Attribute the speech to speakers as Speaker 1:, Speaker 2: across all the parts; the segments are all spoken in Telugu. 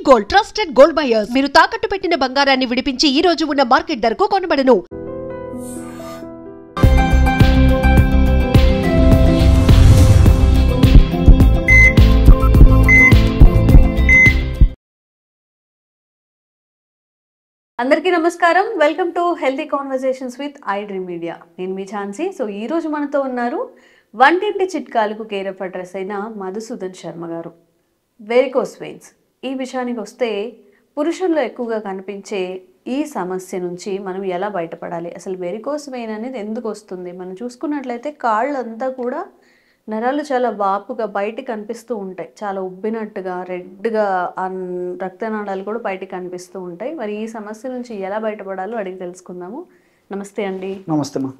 Speaker 1: గోల్డ్ ట్రస్టెడ్ గోల్డ్ బయర్స్ మీరు తాకట్టు పెట్టిన బంగారాన్ని విడిపించి ఈ రోజు ఉన్న మార్కెట్ ధరకు కొనబడను.
Speaker 2: అందరికీ నమస్కారం. Welcome to healthy conversations with I dream media. నేను మీ ఛాన్సీ. సో ఈ రోజు మనతో ఉన్నారు వంటింటి చిట్కాలకు కేర్ ఆఫ్ అడ్రస్ అయిన మధుసూదన్ శర్మ గారు. వెరికోస్ వెయిన్స్ ఈ విషయానికి వస్తే పురుషుల్లో ఎక్కువగా కనిపించే ఈ సమస్య నుంచి మనం ఎలా బయటపడాలి, అసలు వెరికోస్ వెయిన్ అనేది ఎందుకు వస్తుంది? మనం చూసుకున్నట్లయితే కాళ్ళంతా కూడా నరాలు చాలా వాపుగా బయటికి కనిపిస్తూ ఉంటాయి, చాలా ఉబ్బినట్టుగా రెడ్గా రక్తనాళాలు కూడా బయటికి కనిపిస్తూ ఉంటాయి. మరి ఈ సమస్య నుంచి ఎలా బయటపడాలో అడిగి తెలుసుకుందాము. నమస్తే అండి.
Speaker 3: నమస్తే మా.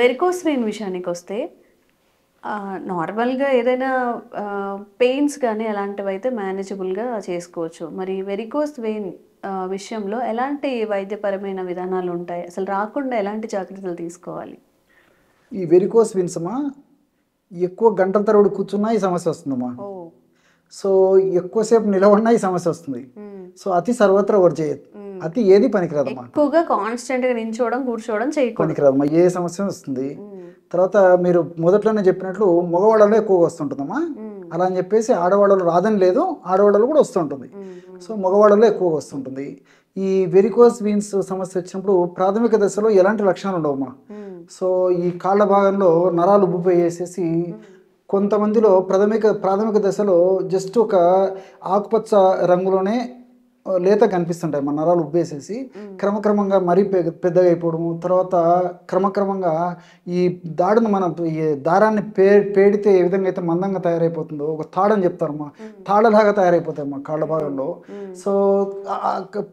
Speaker 2: వెరికోస్ వెయిన్ విషయానికి వస్తే నార్మల్గా ఏదైనా పెయిన్స్ కానీ అలాంటివి అయితే మేనేజబుల్గా చేసుకోవచ్చు. మరి వెరికోస్ వెయిన్ విషయంలో ఎలాంటి వైద్యపరమైన విధానాలు ఉంటాయి, అసలు రాకుండా ఎలాంటి జాగ్రత్తలు తీసుకోవాలి?
Speaker 3: ఈ వెరికోస్ వెయిన్స్ అమ్మా ఎక్కువ గంటల తరబడి కూర్చున్నా ఈ సమస్య వస్తుందమ్మా. సో ఎక్కువసేపు నిలబడినా ఈ సమస్య వస్తుంది. సో అతి సర్వత్రా వర్క్ చేయదు, అతి ఏది పనికిరాదమ్మా.
Speaker 2: ఎక్కువగా కాన్స్టెంట్గా నించోవడం కూర్చోవడం
Speaker 3: పనికిరాదమ్మా, ఏ సమస్య వస్తుంది. తర్వాత మీరు మొదట్లోనే చెప్పినట్లు మగవాళ్ళలో ఎక్కువగా వస్తుంటుందమ్మా. అలా అని చెప్పేసి ఆడవాళ్ళలో రాదని లేదు, ఆడవాళ్ళలో కూడా వస్తుంటుంది. సో మగవాళ్ళలో ఎక్కువగా వస్తుంటుంది. ఈ వెరికోస్ వీన్స్ సమస్య వచ్చినప్పుడు ప్రాథమిక దశలో ఎలాంటి లక్షణాలు ఉండవమ్మా. సో ఈ కాళ్ళ భాగంలో నరాలు ఉబ్బిపోయేసేసి కొంతమందిలో ప్రాథమిక దశలో జస్ట్ ఒక ఆకుపచ్చ రంగులోనే లేత కనిపిస్తుంటాయి మన నరాలు ఉబ్బేసేసి క్రమక్రమంగా మరీ పెద్దగా అయిపోవడము. తర్వాత క్రమక్రమంగా ఈ దాడును ఈ దారాన్ని పేడితే ఏ విధంగా అయితే మందంగా తయారైపోతుందో ఒక తాడని చెప్తారమ్మా, తాడలాగా తయారైపోతాయమ్మా కాళ్ళ భాగంలో. సో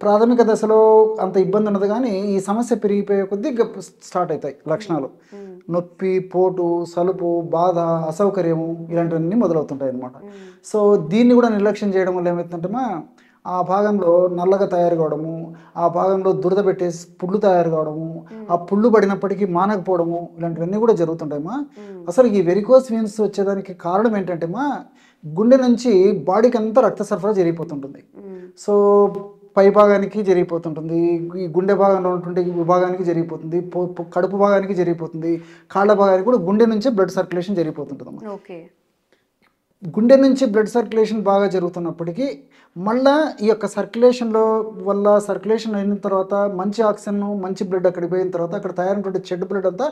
Speaker 3: ప్రాథమిక దశలో అంత ఇబ్బంది ఉండదు, కానీ ఈ సమస్య పెరిగిపోయే కొద్దీ స్టార్ట్ అవుతాయి లక్షణాలు. నొప్పి, పోటు, సలుపు, బాధ, అసౌకర్యము ఇలాంటివన్నీ మొదలవుతుంటాయి అన్నమాట. సో దీన్ని కూడా నిర్లక్ష్యం చేయడం వల్ల ఏమవుతుందంటే ఆ భాగంలో నల్లగా తయారు కావడము, ఆ భాగంలో దురద పెట్టేసి పుళ్ళు తయారు కావడము, ఆ పుళ్ళు పడినప్పటికీ మానకపోవడము ఇలాంటివన్నీ కూడా జరుగుతుంటాయమ్మా. అసలు ఈ వెరికోస్ వెయిన్స్ వచ్చేదానికి కారణం ఏంటంటే గుండె నుంచి బాడీకి అంతా రక్త సరఫరా జరిగిపోతుంటుంది. సో పై భాగానికి జరిగిపోతుంటుంది, ఈ గుండె భాగంలో ఉన్నటువంటి విభాగానికి జరిగిపోతుంది, కడుపు భాగానికి జరిగిపోతుంది, కాళ్ళ భాగానికి కూడా గుండె నుంచి బ్లడ్ సర్క్యులేషన్ జరిగిపోతుంటుందమ్మా. గుండె నుంచి బ్లడ్ సర్క్యులేషన్ బాగా జరుగుతున్నప్పటికీ మళ్ళీ ఈ యొక్క సర్క్యులేషన్ అయిన తర్వాత మంచి ఆక్సిజన్, మంచి బ్లడ్ అక్కడికి పోయిన తర్వాత అక్కడ తయారైనటువంటి చెడ్డ బ్లడ్ అంతా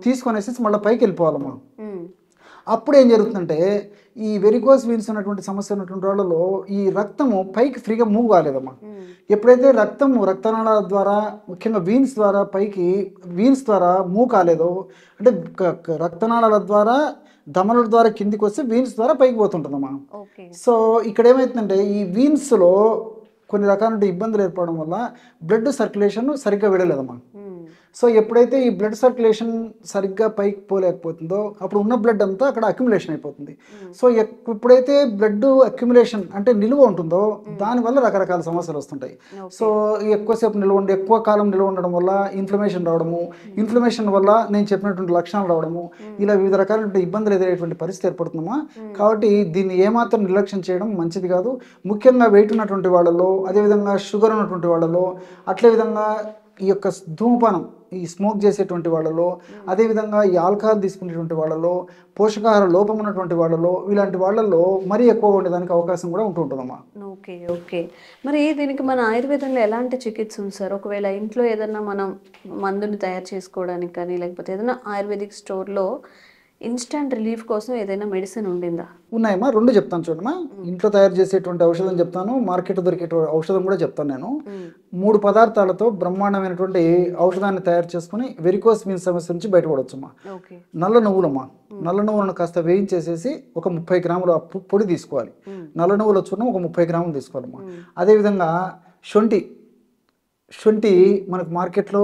Speaker 3: తీసుకొనేసి మళ్ళీ పైకి వెళ్ళిపోవాలమ్మా. అప్పుడు ఏం జరుగుతుందంటే ఈ వెరికోస్ వీన్స్ ఉన్నటువంటి సమస్య ఉన్నటువంటి వాళ్ళలో ఈ రక్తము పైకి ఫ్రీగా మూవ్ కాలేదమ్మా. ఎప్పుడైతే రక్తనాళాల ద్వారా ముఖ్యంగా వీన్స్ ద్వారా మూవ్ కాలేదో, అంటే రక్తనాళాల ద్వారా ధమనుల ద్వారా కిందికి వస్తే వీన్స్ ద్వారా పైకి పోతుంటుందమ్మా. సో ఇక్కడ ఏమవుతుందంటే ఈ వీన్స్లో కొన్ని రకాల ఇబ్బందులు ఏర్పడడం వల్ల బ్లడ్ సర్క్యులేషన్ సరిగ్గా వెళ్ళలేదమ్మా. సో ఎప్పుడైతే ఈ బ్లడ్ సర్క్యులేషన్ సరిగ్గా పైకి పోలేకపోతుందో అప్పుడు ఉన్న బ్లడ్ అంతా అక్కడ అక్యుములేషన్ అయిపోతుంది. సో ఎప్పుడైతే బ్లడ్ అక్యుములేషన్ అంటే నిలువ ఉంటుందో దానివల్ల రకరకాల సమస్యలు వస్తుంటాయి. సో ఎక్కువసేపు ఎక్కువ కాలం నిల్వ ఉండడం వల్ల ఇన్ఫ్లమేషన్ రావడము, ఇన్ఫ్లమేషన్ వల్ల నేను చెప్పినటువంటి లక్షణాలు రావడము, ఇలా వివిధ రకాలైన ఇబ్బందులు ఎదురయ్యేటువంటి పరిస్థితి ఏర్పడుతుందమ్మా. కాబట్టి దీన్ని ఏమాత్రం నిర్లక్ష్యం చేయడం మంచిది కాదు. ముఖ్యంగా వెయిట్ ఉన్నటువంటి వాళ్ళలో, అదేవిధంగా షుగర్ ఉన్నటువంటి వాళ్ళలో, అట్లే విధంగా ఈ యొక్క ధూమపానం, ఈ స్మోక్ చేసేటువంటి వాళ్ళలో, అదేవిధంగా ఈ ఆల్కహాల్ తీసుకునేటువంటి వాళ్ళలో, పోషకాహార లోపం ఉన్నటువంటి వాళ్ళలో, ఇలాంటి వాళ్ళల్లో మరీ ఎక్కువ ఉండేదానికి అవకాశం కూడా ఉంటుందమ్మా.
Speaker 2: ఓకే. మరి దీనికి మన ఆయుర్వేదంలో ఎలాంటి చికిత్స ఉంది సార్? ఒకవేళ ఇంట్లో ఏదైనా మనం మందుని తయారు చేసుకోవడానికి కానీ, లేకపోతే ఏదైనా ఆయుర్వేదిక్ స్టోర్లో ఇన్స్టంట్ రిలీఫ్ కోసం ఏదైనా మెడిసిన్ ఉండిందా?
Speaker 3: ఉన్నాయమ్మా, రెండు చెప్తాను చూడమ్మా. ఇంట్లో తయారు చేసేటువంటి ఔషధం చెప్తాను, మార్కెట్ దొరికే ఔషధం కూడా చెప్తాను. నేను 3 పదార్థాలతో బ్రహ్మాండమైనటువంటి ఔషధాన్ని తయారు చేసుకుని వెరికోస్ వీన్స్ సమస్య నుంచి బయటపడవచ్చమ్మా. నల్ల నువ్వులమ్మా, నల్ల నువ్వులను కాస్త వేయించేసేసి ఒక 30 గ్రాముల పొడి తీసుకోవాలి. నల్ల నువ్వుల చూర్ణం ఒక 30 గ్రాములు తీసుకోవాలమ్మా. అదేవిధంగా శొంఠి మనకు మార్కెట్లో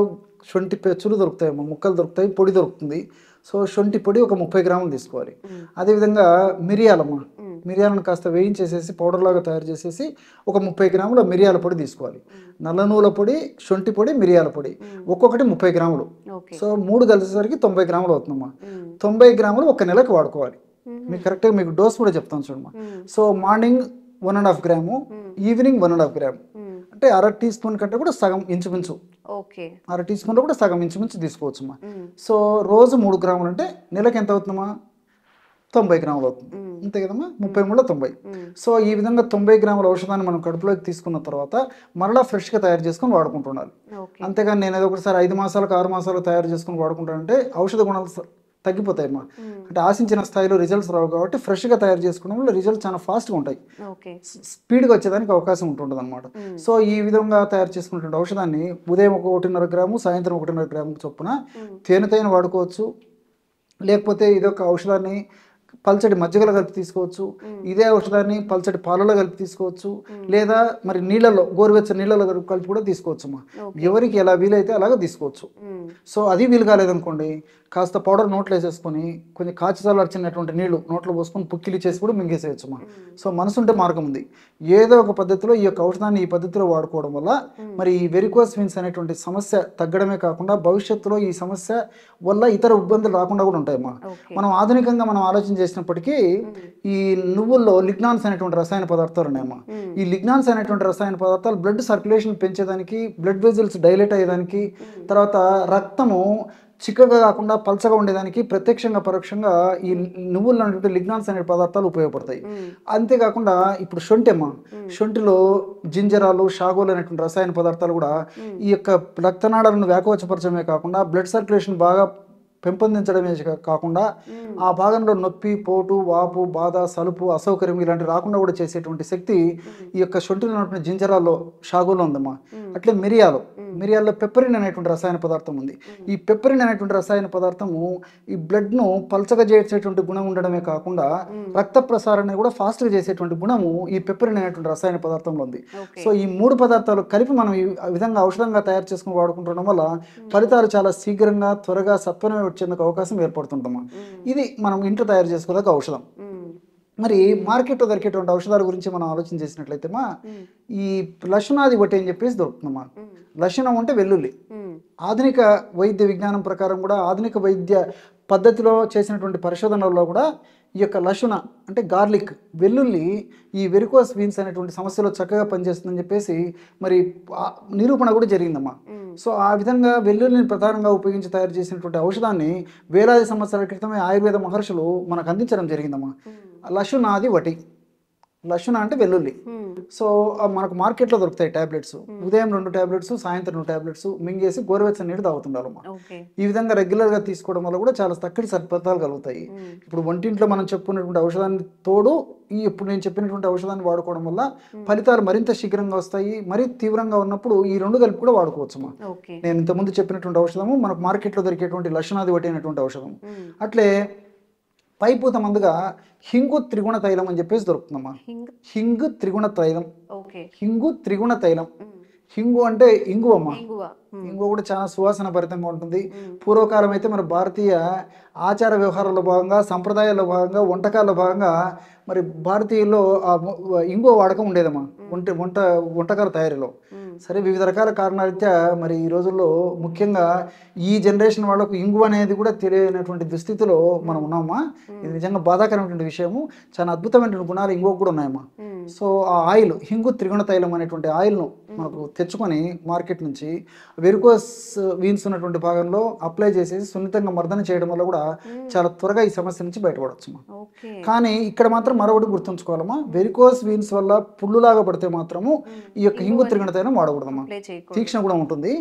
Speaker 3: శొంఠి పెచ్చులు దొరుకుతాయమ్మా, ముక్కలు దొరుకుతాయి, పొడి దొరుకుతుంది. సో శొంఠి పొడి ఒక 30 గ్రాములు తీసుకోవాలి. అదేవిధంగా మిరియాలను కాస్త వేయించేసేసి పౌడర్ లాగా తయారు చేసేసి ఒక 30 గ్రాముల మిరియాల పొడి తీసుకోవాలి. నల్ల నువ్వుల పొడి, శొంఠి పొడి, మిరియాల పొడి ఒక్కొక్కటి 30 గ్రాములు. సో 3 కలిసేసరికి 90 గ్రాములు అవుతుందమ్మా. 90 గ్రాములు 1 నెలకి వాడుకోవాలి. మీకు కరెక్ట్గా మీకు డోస్ కూడా చెప్తాను చూడమ్మా. So morning 1.5 gram, evening 1.5 gram. అంటే అర టీ స్పూన్ కంటే కూడా సగం ఇంచుమించు,
Speaker 2: ఓకే,
Speaker 3: అర టీ స్పూన్లో కూడా సగం ఇంచుమించు తీసుకోవచ్చమ్మా. సో రోజు 3 గ్రాములు అంటే నెలకి ఎంత అవుతుందమ్మా? 90 గ్రాములు అవుతుంది, అంతే కదమ్మా, 33లో 90. సో ఈ విధంగా 90 గ్రాముల ఔషధాన్ని మనం కడుపులోకి తీసుకున్న తర్వాత మరలా ఫ్రెష్గా తయారు చేసుకొని వాడుకుంటున్నాను. అంతేగాని నేను ఏదో ఒకసారి 5 మాసాలకు 6 మాసాలకు తయారు చేసుకొని వాడుకుంటానంటే ఔషధ గుణాలు తగ్గిపోతాయమ్మా. అంటే ఆశించిన స్థాయిలో రిజల్ట్స్ రావు కాబట్టి ఫ్రెష్గా తయారు చేసుకోవడం వల్ల రిజల్ట్స్ చాలా ఫాస్ట్గా ఉంటాయి, స్పీడ్గా వచ్చేదానికి అవకాశం ఉంటుంటుంది అనమాట. సో ఈ విధంగా తయారు చేసుకున్నటువంటి ఔషధాన్ని ఉదయం 1.5 గ్రాము, సాయంత్రం 1.5 గ్రాము చొప్పున తేనెతైన వాడుకోవచ్చు. లేకపోతే ఇదొక ఔషధాన్ని పల్చటి మజ్జిగలో కలిపి తీసుకోవచ్చు, ఇదే ఔషధాన్ని పల్చటి పాలలో కలిపి తీసుకోవచ్చు, లేదా మరి నీళ్ళలో, గోరువెచ్చని నీళ్ళలో కలిపి కూడా తీసుకోవచ్చు అమ్మా. ఎవరికి ఎలా వీలైతే అలాగా తీసుకోవచ్చు. సో అది వీలు కాలేదనుకోండి, కాస్త పౌడర్ నోట్లో వేసేసుకొని కొంచెం కాచి చల్లార్చినటువంటి నీళ్లు నోట్లో పోసుకొని పుక్కిలి చేసి కూడా మింగేసేయచ్చు అమ్మా. సో మనసుంటే మార్గం ఉంది. ఏదో ఒక పద్ధతిలో ఈ యొక్క ఔషధాన్ని ఈ పద్ధతిలో వాడుకోవడం వల్ల మరి ఈ వెరికోస్ వెయిన్స్ అనేటువంటి సమస్య తగ్గడమే కాకుండా భవిష్యత్తులో ఈ సమస్య వల్ల ఇతర ఇబ్బందులు రాకుండా కూడా ఉంటాయమ్మా. మనం ఆధునికంగా మనం ఆలోచన చేసినప్పటికీ ఈ నువ్వుల్లో లిగ్నాన్స్ అనేటువంటి రసాయన పదార్థాలు ఉన్నాయమ్మా. ఈ లిగ్నాన్స్ అనేటువంటి రసాయన పదార్థాలు బ్లడ్ సర్క్యులేషన్ పెంచేదానికి, బ్లడ్ వెజల్స్ డైలేట్ అయ్యేదానికి, తర్వాత రక్తము చిక్కగా కాకుండా పల్చగా ఉండేదానికి ప్రత్యక్షంగా పరోక్షంగా ఈ నువ్వుల్లో ఉన్నటువంటి లిగ్నాన్స్ అనే పదార్థాలు ఉపయోగపడతాయి. అంతేకాకుండా ఇప్పుడు శొంఠి శొంఠిలో జింజరాలు, షాగోలు అనేటువంటి రసాయన పదార్థాలు కూడా ఈ యొక్క రక్తనాళాలను వ్యాకోచపరచడమే కాకుండా బ్లడ్ సర్క్యులేషన్ బాగా పెంపొందించడమే కాకుండా ఆ భాగంలో నొప్పి, పోటు, వాపు, బాధ, సలుపు, అసౌకర్యం ఇలాంటి రాకుండా కూడా చేసేటువంటి శక్తి ఈ యొక్క శొంఠిలో ఉన్నటువంటి జింజరాల్లో, షాగోలో ఉందమ్మా. అట్లే మిరియాల్లో పెప్పరిన్ అనేటువంటి రసాయన పదార్థం ఉంది. ఈ పెప్పరిన్ అనేటువంటి రసాయన పదార్థము ఈ బ్లడ్ను పల్చగా చేసేటువంటి గుణం ఉండడమే కాకుండా రక్త ప్రసారాన్ని కూడా ఫాస్ట్గా చేసేటువంటి గుణము ఈ పెప్పరిన్ అనేటువంటి రసాయన పదార్థంలో ఉంది. సో ఈ 3 పదార్థాలు కలిపి మనం ఈ విధంగా ఔషధంగా తయారు చేసుకుని వాడుకుంటుండడం వల్ల ఫలితాలు చాలా శీఘ్రంగా, త్వరగా, సత్వరమే వచ్చేందుకు అవకాశం ఏర్పడుతుందమ్మా. ఇది మనం ఇంట్లో తయారు చేసుకోలేక ఔషధం. మరి మార్కెట్లో దొరికేటువంటి ఔషధాల గురించి మనం ఆలోచన చేసినట్లయితే ఈ లక్షణాది ఒకటి అని చెప్పేసి దొరుకుతుందమ్మా. లక్షణం అంటే వెల్లుల్లి. ఆధునిక వైద్య విజ్ఞానం ప్రకారం కూడా, ఆధునిక వైద్య పద్ధతిలో చేసినటువంటి పరిశోధనల్లో కూడా ఈ యొక్క లక్షణ అంటే గార్లిక్, వెల్లుల్లి ఈ వెరికోస్ వీన్స్ అనేటువంటి సమస్యలో చక్కగా పనిచేస్తుందని చెప్పేసి మరి నిరూపణ కూడా జరిగిందమ్మా. సో ఆ విధంగా వెల్లుల్లిని ప్రధానంగా ఉపయోగించి తయారు చేసినటువంటి ఔషధాన్ని వేలాది సంవత్సరాల క్రితమే ఆయుర్వేద మహర్షులు మనకు అందించడం జరిగిందమ్మా. లక్షణాది వటి, లక్షణ అంటే వెల్లుల్లి. సో మనకు మార్కెట్లో దొరుకుతాయి టాబ్లెట్స్. ఉదయం 2 టాబ్లెట్స్, సాయంత్రం 2 టాబ్లెట్స్ మింగేసి గోరువెచ్చని నీళ్ళు తాగుతుండాలమ్మా. ఈ విధంగా రెగ్యులర్గా తీసుకోవడం వల్ల కూడా చాలా చక్కటి సత్ఫలితాలు కలుగుతాయి. ఇప్పుడు వంటింట్లో మనం చెప్పుకున్నటువంటి ఔషధాన్ని తోడు ఇప్పుడు నేను చెప్పినటువంటి ఔషధాన్ని వాడుకోవడం వల్ల ఫలితాలు మరింత శీఘ్రంగా వస్తాయి. మరీ తీవ్రంగా ఉన్నప్పుడు ఈ 2 కలిపి కూడా వాడుకోవచ్చమ్మా. నేను ఇంతకుముందు చెప్పినటువంటి ఔషధము మనకు మార్కెట్లో దొరికేటువంటి లక్షణాది వటి అయినటువంటి ఔషధం. అట్లే పైపూత మందుగా హింగు త్రిగుణ తైలం అని చెప్పేసి దొరుకుతుందమ్మా. హింగు త్రిగుణ తైలం, హింగు త్రిగుణ తైలం. హింగు అంటే ఇంగువ అమ్మా. ఇంగువ కూడా చాలా సువాసన భరితంగా ఉంటుంది. పూర్వకాలం అయితే మన భారతీయ ఆచార వ్యవహారాల్లో భాగంగా, సంప్రదాయాల్లో భాగంగా, వంటకాల్లో భాగంగా మరి భారతీయుల్లో ఆ ఇంగువ వాడకం ఉండేదమ్మా వంటకాల తయారీలో. సరే వివిధ రకాల కారణారీత్యా మరి ఈ రోజుల్లో ముఖ్యంగా ఈ జనరేషన్ వాళ్ళకు ఇంగువ అనేది కూడా తెలియనటువంటి దుస్థితిలో మనం ఉన్నామా. ఇది నిజంగా బాధాకరమైనటువంటి విషయము. చాలా అద్భుతమైనటువంటి గుణాలు ఇంగువ కూడా ఉన్నాయమ్మా. సో ఆ ఆయిల్, హింగు త్రిగుణ తైలం అనేటువంటి ఆయిల్ను మనకు తెచ్చుకొని మార్కెట్ నుంచి వెరికోస్ వీన్స్ ఉన్నటువంటి భాగంలో అప్లై చేసేసి సున్నితంగా మర్దన చేయడం వల్ల కూడా చాలా త్వరగా ఈ సమస్య నుంచి బయటపడవచ్చు. కానీ ఇక్కడ మాత్రం మరొకటి గుర్తుంచుకోవాలమ్మా, వెరికోస్ వీన్స్ వల్ల పుళ్ళులాగా పడితే మాత్రము ఈ యొక్క హింగు త్రిగుణ తైలం వాడకూడదమ్మా. తీక్షణ కూడా ఉంటుంది.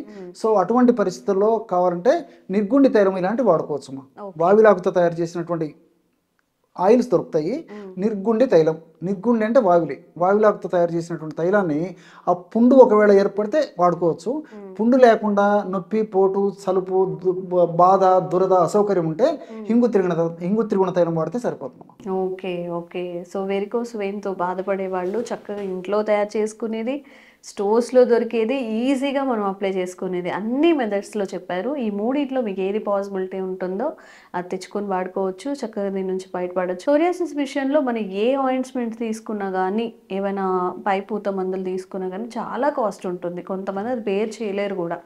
Speaker 3: సో అటువంటి పరిస్థితుల్లో కావాలంటే నిర్గుండి తైలం ఇలాంటివి వాడుకోవచ్చమ్మా. వావిలాకుతో తయారు చేసినటువంటి ఆయిల్స్ దొరుకుతాయి. నిర్గుండి తైలం, నిర్గుండి అంటే వావిలాకుతో తయారు చేసినటువంటి తైలాన్ని ఆ పుండు ఒకవేళ ఏర్పడితే వాడుకోవచ్చు. పుండు లేకుండా నొప్పి, పోటు, సలుపు, బాధ, దురద, అసౌకర్యం ఉంటే హింగు త్రిగుణ తైలం వాడితే సరిపోతుంది.
Speaker 2: ఓకే. సో వెరికోస్ వెయిన్తో బాధపడే వాళ్ళు చక్కగా ఇంట్లో తయారు చేసుకునేది, స్టోర్స్లో దొరికేది, ఈజీగా మనం అప్లై చేసుకునేది అన్ని మెథడ్స్లో చెప్పారు. ఈ మూడిట్లో మీకు ఏది పాసిబిలిటీ ఉంటుందో అది తెచ్చుకొని వాడుకోవచ్చు, చక్కగా దీని నుంచి బయటపడవచ్చు. సోరియాసిస్ విషయంలో మనం ఏ ఆయింట్మెంట్ తీసుకున్నా కానీ, ఏమైనా పైపూత మందులు తీసుకున్నా కానీ చాలా కాస్ట్ ఉంటుంది. కొంతమంది అది బేర్ చేయలేరు కూడా.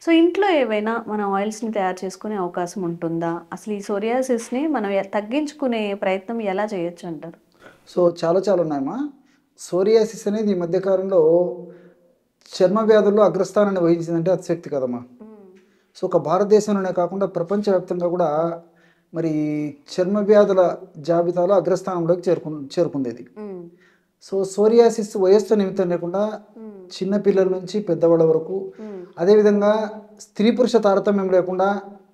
Speaker 2: సో ఇంట్లో ఏవైనా మనం ఆయిల్స్ని తయారు చేసుకునే అవకాశం ఉంటుందా? అసలు ఈ సోరియాసిస్ని మనం తగ్గించుకునే ప్రయత్నం ఎలా చేయొచ్చు అంటారు?
Speaker 3: సో చాలా ఉన్నాయమ్మా. సోరియాసిస్ అనేది ఈ మధ్యకాలంలో చర్మ వ్యాధుల్లో అగ్రస్థానాన్ని వహించిందంటే అతిశక్తి కదమ్మా. సో ఒక భారతదేశంలోనే కాకుండా ప్రపంచవ్యాప్తంగా కూడా మరి చర్మ వ్యాధుల జాబితాలో అగ్రస్థానంలోకి చేరుకుంది ఇది. సో సోరియాసిస్ వయస్సు నిమిత్తం లేకుండా చిన్న పిల్లల నుంచి పెద్దవాళ్ళ వరకు, అదేవిధంగా స్త్రీ పురుష తారతమ్యం లేకుండా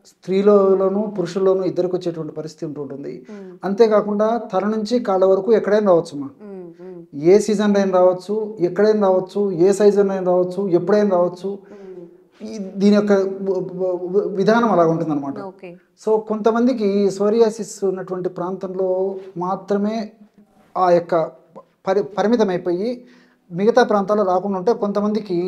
Speaker 3: స్త్రీలోనూ పురుషుల్లోనూ ఇద్దరికి వచ్చేటువంటి పరిస్థితి ఉంటుంటుంది. అంతేకాకుండా తల నుంచి కాళ్ళ వరకు ఎక్కడైనా రావచ్చుమా. ఏ సీజన్లో అయినా రావచ్చు, ఎక్కడైనా రావచ్చు, ఏ సైజులో అయినా రావచ్చు, ఎప్పుడైనా రావచ్చు. దీని యొక్క విధానం అలా ఉంటుందన్నమాట. సో కొంతమందికి సోరియాసిస్ ఉన్నటువంటి ప్రాంతంలో మాత్రమే ఆ యొక్క పరిమితమైపోయి మిగతా ప్రాంతాల్లో రాకుండా ఉంటే, కొంతమందికి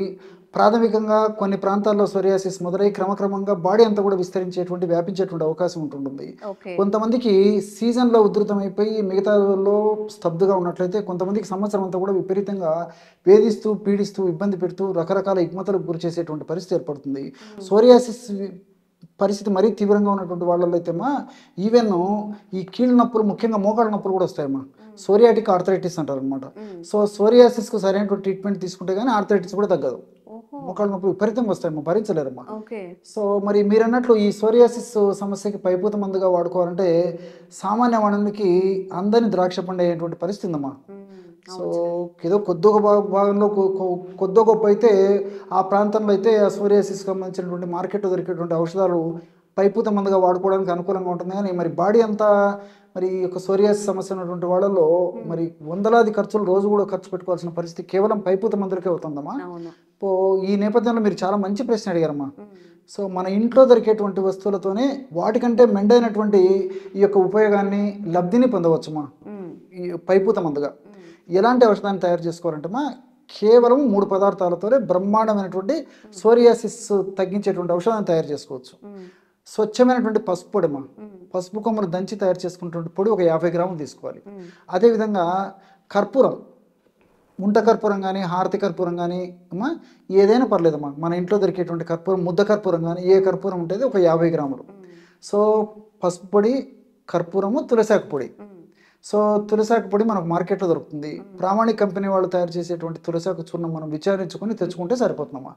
Speaker 3: ప్రాథమికంగా కొన్ని ప్రాంతాల్లో సోరియాసిస్ మొదలై క్రమక్రమంగా బాడీ అంతా కూడా విస్తరించేటువంటి వ్యాపించేటువంటి అవకాశం ఉంటుంది. కొంతమందికి సీజన్లో ఉధృతమైపోయి మిగతాలో స్తబ్దుగా ఉన్నట్లయితే, కొంతమందికి సంవత్సరం అంతా కూడా విపరీతంగా వేధిస్తూ పీడిస్తూ ఇబ్బంది పెడుతూ రకరకాల ఇబ్బందులకు గురి చేసేటువంటి పరిస్థితి ఏర్పడుతుంది. సోరియాసిస్ పరిస్థితి మరీ తీవ్రంగా ఉన్నటువంటి వాళ్ళలో అయితేమా ఈవెన్ ఈ కీళ్ళ నొప్పులు, ముఖ్యంగా మోకాళ్ళ నొప్పులు కూడా వస్తాయమ్మా. సోరియాటిక్ ఆర్థరైటిస్ అంటారు అనమాట. సో సోరియాసిస్కు సరైనటువంటి ట్రీట్మెంట్ తీసుకుంటే కానీ ఆర్థరైటిస్ కూడా తగ్గదు. మోకాళ్ళ నొప్పులు విపరీతంగా వస్తాయమ్మా, భరించలేరమ్మా. సో మరి మీరు అన్నట్లు ఈ సోరియాసిస్ సమస్యకి పైపూత మందుగా వాడుకోవాలంటే సామాన్య మానవునికి అందని ద్రాక్ష పండేటువంటి పరిస్థితి ఉందమ్మా. సో ఏదో కొద్దిగా భాగంలో కొద్ది గొప్ప అయితే ఆ ప్రాంతంలో అయితే ఆ సోరియాసిస్ సంబంధించినటువంటి మార్కెట్లో దొరికేటువంటి ఔషధాలు పైపూత మందుగా వాడుకోవడానికి అనుకూలంగా ఉంటుంది. కానీ మరి బాడీ అంతా మరి యొక్క సోరియాసిస్ సమస్య ఉన్నటువంటి వాళ్ళలో మరి వందలాది ఖర్చులు రోజు కూడా ఖర్చు పెట్టుకోవాల్సిన పరిస్థితి కేవలం పైపూత మందులకే అవుతుందమ్మా. ఈ నేపథ్యంలో మీరు చాలా మంచి ప్రశ్న అడిగారమ్మా. సో మన ఇంట్లో దొరికేటువంటి వస్తువులతోనే వాటికంటే మెండైనటువంటి ఈ యొక్క ఉపయోగాన్ని, లబ్ధిని పొందవచ్చుమా ఈ పైపూత మందుగా. ఎలాంటి ఔషధాన్ని తయారు చేసుకోవాలంటే కేవలం 3 పదార్థాలతోనే బ్రహ్మాండమైనటువంటి సోరియాసిస్ తగ్గించేటువంటి ఔషధాన్ని తయారు చేసుకోవచ్చు. స్వచ్ఛమైనటువంటి పసుపు పొడిమా, పసుపు కొమ్మలు దంచి తయారు చేసుకున్నటువంటి పొడి ఒక 50 గ్రాములు తీసుకోవాలి. అదేవిధంగా కర్పూరం, ముంట కర్పూరం కానీ హారతి కర్పూరం కానీ అమ్మా ఏదైనా పర్లేదమ్మా. మన ఇంట్లో దొరికేటువంటి కర్పూరం, ముద్ద కర్పూరం కానీ ఏ కర్పూరం ఉంటుంది ఒక 50 గ్రాములు. సో పసుపు పొడి, కర్పూరము, తులసాకు పొడి. సో తులసాకు పొడి మనకు మార్కెట్లో దొరుకుతుంది. ప్రామాణిక కంపెనీ వాళ్ళు తయారు చేసేటువంటి తులసాకు చూర్ణం మనం విచారించుకొని తెచ్చుకుంటే సరిపోతుందమ్మా.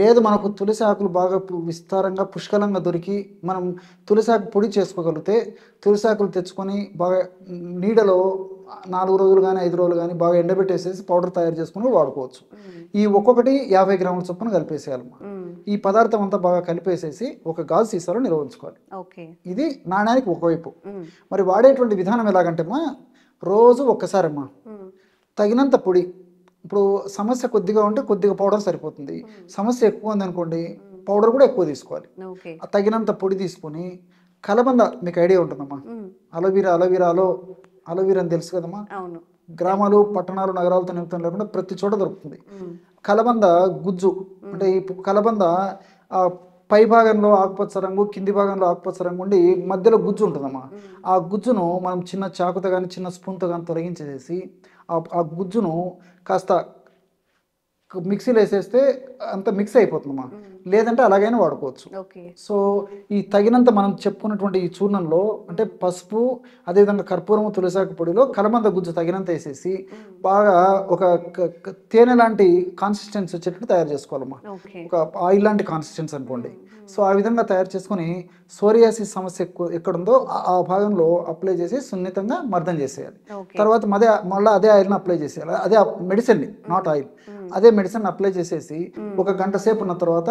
Speaker 3: లేదు మనకు తులసి ఆకులు బాగా విస్తారంగా పుష్కలంగా దొరికి మనం తులసాకు పొడి చేసుకోగలిగితే తులసాకులు తెచ్చుకొని బాగా నీడలో 4 రోజులు కానీ 5 రోజులు కానీ బాగా ఎండబెట్టేసేసి పౌడర్ తయారు చేసుకుని వాడుకోవచ్చు. ఈ ఒక్కొక్కటి 50 గ్రాముల చొప్పున కలిపేసేయాలమ్మా. ఈ పదార్థం అంతా బాగా కలిపేసేసి ఒక గాజు సీసాలో నిల్వ ఉంచుకోవాలి. ఇది నాణ్యానికి ఒకవైపు. మరి వాడేటువంటి విధానం ఎలాగంటే రోజు ఒక్కసారమ్మా తగినంత పొడి. ఇప్పుడు సమస్య కొద్దిగా ఉంటే కొద్దిగా పౌడర్ సరిపోతుంది. సమస్య ఎక్కువ ఉందనుకోండి పౌడర్ కూడా ఎక్కువ తీసుకోవాలి. తగినంత పొడి తీసుకొని కలబంద, మీకు ఐడియా ఉంటుందమ్మా, అలోవీరా అని తెలుసు కదమ్మా. గ్రామాలు, పట్టణాలు, నగరాలతో నిమిత్తం లేకుండా ప్రతి చోట దొరుకుతుంది. కలబంద గుజ్జు అంటే ఈ కలబంద పై భాగంలో ఆకుపచ్చ రంగు, కింది భాగంలో ఆకుపచ్చ రంగు ఉండి మధ్యలో గుజ్జు ఉంటుందమ్మా. ఆ గుజ్జును మనం చిన్న చాకుతో కానీ చిన్న స్పూన్తో కానీ తొలగించేసి ఆ గుజ్జును కాస్త మిక్సీలో వేసేస్తే అంత మిక్స్ అయిపోతుందమ్మా. లేదంటే అలాగైనా వాడుకోవచ్చు. సో ఈ తగినంత మనం చెప్పుకున్నటువంటి ఈ చూర్ణంలో అంటే పసుపు, అదేవిధంగా కర్పూరము, తులసాకు పొడిలో కలబంద గుజ్జు తగినంత వేసేసి బాగా ఒక తేనె లాంటి కాన్సిస్టెన్సీ వచ్చేటట్టు తయారు చేసుకోవాలమ్మా. ఒక ఆయిల్ లాంటి కాన్సిస్టెన్సీ అనుకోండి. సో ఆ విధంగా తయారు చేసుకుని సోరియాసిస్ సమస్య ఎక్కడుందో ఆ భాగంలో అప్లై చేసి సున్నితంగా మర్దన చేసేయాలి. తర్వాత మళ్ళీ అదే ఆయిల్ని అప్లై చేసేయాలి. అదే మెడిసిన్, నాట్ ఆయిల్, అదే మెడిసిన్ అప్లై చేసేసి ఒక గంట సేపు ఉన్న తర్వాత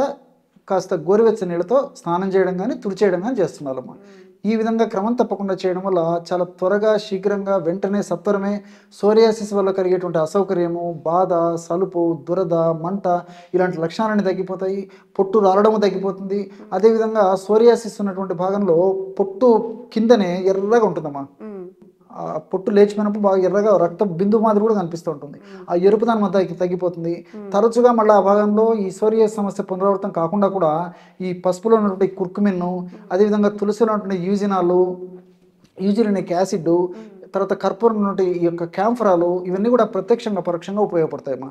Speaker 3: కాస్త గోరువెచ్చని నీళ్ళతో స్నానం చేయడం కానీ తుడిచేయడం కానీ చేస్తున్నారమ్మా. ఈ విధంగా క్రమం తప్పకుండా చేయడం వల్ల చాలా త్వరగా, శీఘ్రంగా, వెంటనే, సత్వరమే సోరియాసిస్ వల్ల కలిగేటువంటి అసౌకర్యము, బాధ, సలుపు, దురద, మంట ఇలాంటి లక్షణాలన్నీ తగ్గిపోతాయి. పొట్టు రాలడము తగ్గిపోతుంది. అదేవిధంగా సోరియాసిస్ ఉన్నటువంటి భాగంలో పొట్టు కిందనే ఎర్రగా ఉంటుందమ్మా. ఆ పొట్టు లేచిపోయినప్పుడు బాగా ఎర్రగా రక్త బిందు మాదిరి కూడా కనిపిస్తూ ఉంటుంది. ఆ ఎరుపుదాని మధ్య తగ్గిపోతుంది. తరచుగా మళ్ళీ ఆ భాగంలో ఈ సోరియాసిస్ సమస్య పునరావృతం కాకుండా కూడా ఈ పసుపులో ఉన్నటువంటి కుర్కుమిన్ను, అదేవిధంగా తులసిలో ఉన్నటువంటి యూజినిక్ యాసిడ్, తర్వాత కర్పూరం నుండి ఈ యొక్క క్యాంఫరాలు ఇవన్నీ కూడా ప్రత్యక్షంగా పరోక్షంగా ఉపయోగపడతాయమ్మా.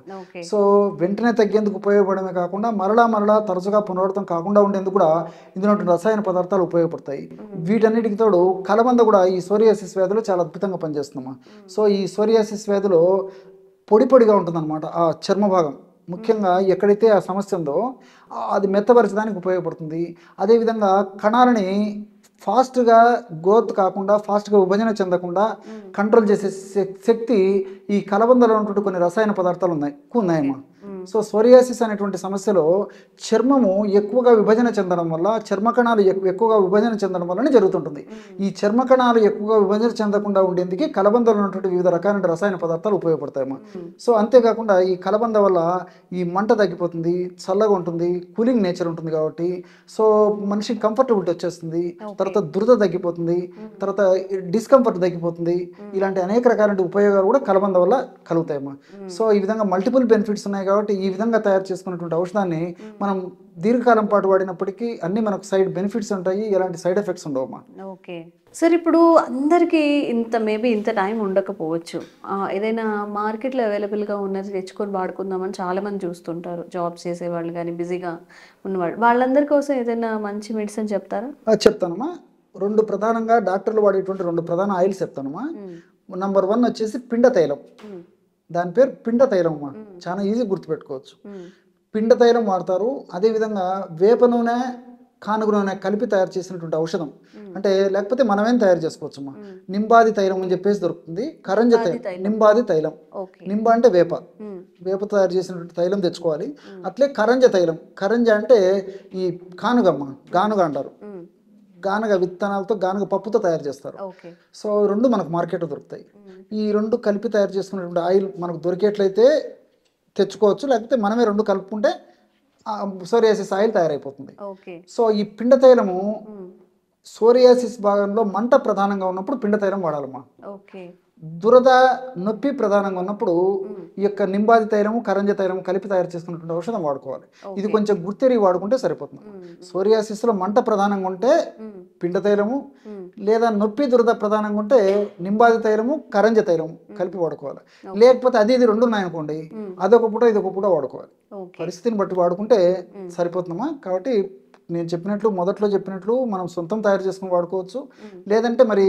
Speaker 3: సో వెంటనే తగ్గేందుకు ఉపయోగపడమే కాకుండా మరలా తరచుగా పునరావృతం కాకుండా ఉండేందుకు కూడా ఇందులో రసాయన పదార్థాలు ఉపయోగపడతాయి. వీటన్నిటికి తోడు కలబంద కూడా ఈ సోరియాసిస్ వ్యాధిలో చాలా అద్భుతంగా పనిచేస్తుందమ్మా. సో ఈ సోరియాసిస్ వ్యాధిలో పొడి పొడిగా ఉంటుందన్నమాట ఆ చర్మ భాగం. ముఖ్యంగా ఎక్కడైతే ఆ సమస్య ఉందో అది మెత్తపరచడానికి ఉపయోగపడుతుంది. అదేవిధంగా కణాలని ఫాస్ట్గా గ్రోత్ కాకుండా, ఫాస్ట్గా విభజన చెందకుండా కంట్రోల్ చేసే శక్తి ఈ కలబందలో ఉన్నటువంటి కొన్ని రసాయన పదార్థాలు ఉన్నాయమ్మా. సో సోరియాసిస్ అనేటువంటి సమస్యలో చర్మము ఎక్కువగా విభజన చెందడం వల్ల, చర్మ కణాలు ఎక్కువగా విభజన చెందడం వల్లనే జరుగుతుంటుంది. ఈ చర్మ కణాలు ఎక్కువగా విభజన చెందకుండా ఉండేందుకు కలబందలో ఉన్నటువంటి వివిధ రకాల రసాయన పదార్థాలు ఉపయోగపడతాయమ్మా. సో అంతేకాకుండా ఈ కలబంద వల్ల ఈ మంట తగ్గిపోతుంది, చల్లగా ఉంటుంది, కూలింగ్ నేచర్ ఉంటుంది కాబట్టి సో మనిషికి కంఫర్టబిలిటీ వచ్చేస్తుంది, తర్వాత దురద తగ్గిపోతుంది, తర్వాత డిస్కంఫర్ట్ తగ్గిపోతుంది. ఇలాంటి అనేక రకాల ఉపయోగాలు కూడా కలబంద వల్ల కలుగుతాయమ్మా. సో ఈ విధంగా మల్టిపుల్ బెనిఫిట్స్ ఉన్నాయి కాబట్టి ఈ విధంగా తయారు చేసుకున్నటువంటి ఔషధాన్ని మనం దీర్ఘకాలం పాటు వాడినప్పటికీ అన్ని మనకు సైడ్ బెనిఫిట్స్ ఉంటాయి, ఎలాంటి సైడ్ ఎఫెక్ట్స్ ఉండవమ్మా.
Speaker 2: ఓకే సార్, ఇప్పుడు అందరికీ మేబీ ఇంత టైం ఉండకపోవచ్చు. ఏదైనా మార్కెట్లో అవైలబుల్గా ఉన్నది తెచ్చుకొని వాడుకుందామని చాలామంది చూస్తుంటారు, జాబ్స్ చేసేవాళ్ళు కానీ బిజీగా ఉన్నవాళ్ళు. వాళ్ళందరి కోసం ఏదైనా మంచి మెడిసిన్ చెప్తారా?
Speaker 3: చెప్తానమ్మా. ప్రధానంగా డాక్టర్లు వాడేటువంటి 2 ప్రధాన ఆయిల్స్ చెప్తానమ్మా. నంబర్ 1 వచ్చేసి పిండ తైలం. దాని పేరు పిండ తైలం అమ్మా, చాలా ఈజీ గుర్తుపెట్టుకోవచ్చు. పిండ తైలం వాడతారు. అదేవిధంగా వేప నూనె, కానుగ నూనె కలిపి తయారు చేసినటువంటి ఔషధం, అంటే లేకపోతే మనమేం తయారు చేసుకోవచ్చు అమ్మా. నింబాది తైలం అని చెప్పేసి దొరుకుతుంది. కరంజ తైలం, నింబాది తైలం. నింబ అంటే వేప తయారు చేసినటువంటి తైలం తెచ్చుకోవాలి. అట్లే కరంజ తైలం. కరంజ అంటే ఈ కానుగమ్మ, గానుగ అంటారు. గానుగ విత్తనాలతో, గానుగ పప్పుతో తయారు చేస్తారు. సో 2 మనకు మార్కెట్లో దొరుకుతాయి. ఈ 2 కలిపి తయారు చేసుకున్నటువంటి ఆయిల్ మనకు దొరికేట్లయితే తెచ్చుకోవచ్చు, లేకపోతే మనమే 2 కలుపుకుంటే సోరియాసిస్ ఆయిల్ తయారైపోతుంది. సో ఈ పిండ తైలము సోరియాసిస్ భాగంలో మంట ప్రధానంగా ఉన్నప్పుడు పిండ తైలం వాడాలమ్మా. దురద, నొప్పి ప్రధానంగా ఉన్నప్పుడు ఈ యొక్క నింబాది తైలము, కరంజ తైలము కలిపి తయారు చేసుకున్నటువంటి ఔషధం వాడుకోవాలి. ఇది కొంచెం గుర్తెరిగి వాడుకుంటే సరిపోతుంది. సోరియాసిస్ లో మంట ప్రధానంగా ఉంటే పిండ తైలము, లేదా నొప్పి దురద ప్రధానంగా ఉంటే నింబాది తైలము, కరంజ తైలము కలిపి వాడుకోవాలి. లేకపోతే అది 2 ఉన్నాయనుకోండి, అదొక పూట ఇదొక పూట వాడుకోవాలి. పరిస్థితిని బట్టి వాడుకుంటే సరిపోతుందమ్మా. కాబట్టి నేను మొదట్లో చెప్పినట్లు మనం సొంతం తయారు చేసుకుని వాడుకోవచ్చు. లేదంటే మరి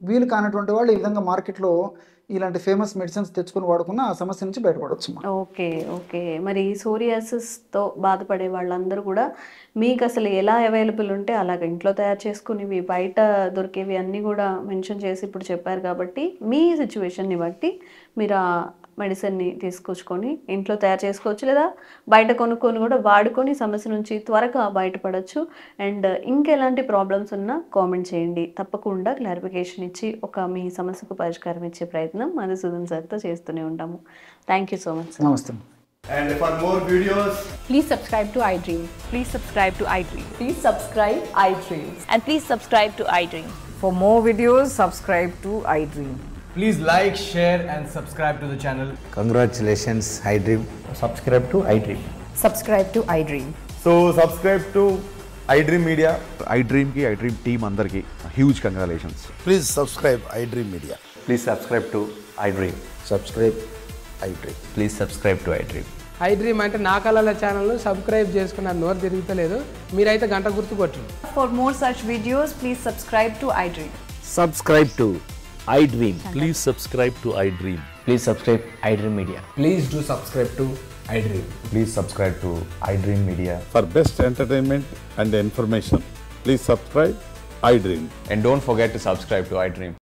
Speaker 3: వీలు కానటువంటి వాళ్ళు ఈ విధంగా మార్కెట్లో ఇలాంటి ఫేమస్ మెడిసిన్స్ తెచ్చుకొని వాడుకున్న ఆ సమస్య నుంచి బయటపడవచ్చు.
Speaker 2: ఓకే. మరి సోరియాసిస్తో బాధపడే వాళ్ళందరూ కూడా మీకు అసలు ఎలా అవైలబుల్ ఉంటే అలాగ ఇంట్లో తయారు చేసుకునేవి, బయట దొరికేవి అన్నీ కూడా మెన్షన్ చేసి ఇప్పుడు చెప్పారు. కాబట్టి మీ సిచ్యువేషన్ని బట్టి మీరు ఆ మెడిసిన్ని తీసుకొచ్చుకొని ఇంట్లో తయారు చేసుకోవచ్చు, లేదా బయట కొనుక్కొని కూడా వాడుకొని సమస్య నుంచి త్వరగా బయటపడవచ్చు. అండ్ ఇంకెలాంటి ప్రాబ్లమ్స్ ఉన్నా కామెంట్ చేయండి, తప్పకుండా క్లారిఫికేషన్ ఇచ్చి మీ సమస్యకు పరిష్కారం ఇచ్చే ప్రయత్నం మధుసూదన్ సార్తో చేస్తూనే ఉంటాము. Thank you so much sir.
Speaker 3: నమస్తే.
Speaker 4: And for more videos,
Speaker 5: please subscribe to iDream.
Speaker 6: Please subscribe to iDream.
Speaker 5: Please subscribe iDream.
Speaker 6: And please subscribe to iDream.
Speaker 5: For more videos, subscribe to iDream.
Speaker 4: please like, share and subscribe to the channel.
Speaker 7: Congratulations, iDream.
Speaker 8: Subscribe to iDream.
Speaker 5: Subscribe to iDream.
Speaker 8: So subscribe to iDream Media.
Speaker 9: iDream ki iDream team andarki huge congratulations.
Speaker 7: Please subscribe iDream Media.
Speaker 8: Please subscribe to iDream.
Speaker 7: Subscribe iDream.
Speaker 8: Please subscribe to iDream.
Speaker 10: iDream అంటే నా కళల ఛానల్ సబ్స్క్రైబ్ చేసుకున్న నోరు తిరుగుతలేదు, మీరైతే గంట గుర్తు కొట్టండి.
Speaker 5: For more such videos, please subscribe to iDream.
Speaker 11: Subscribe to iDream. Please subscribe to iDream.
Speaker 8: Please subscribe iDream Media.
Speaker 4: Please do subscribe to iDream.
Speaker 8: Please subscribe to iDream Media.
Speaker 9: For best entertainment and information, please subscribe iDream.
Speaker 8: And don't forget to subscribe to iDream.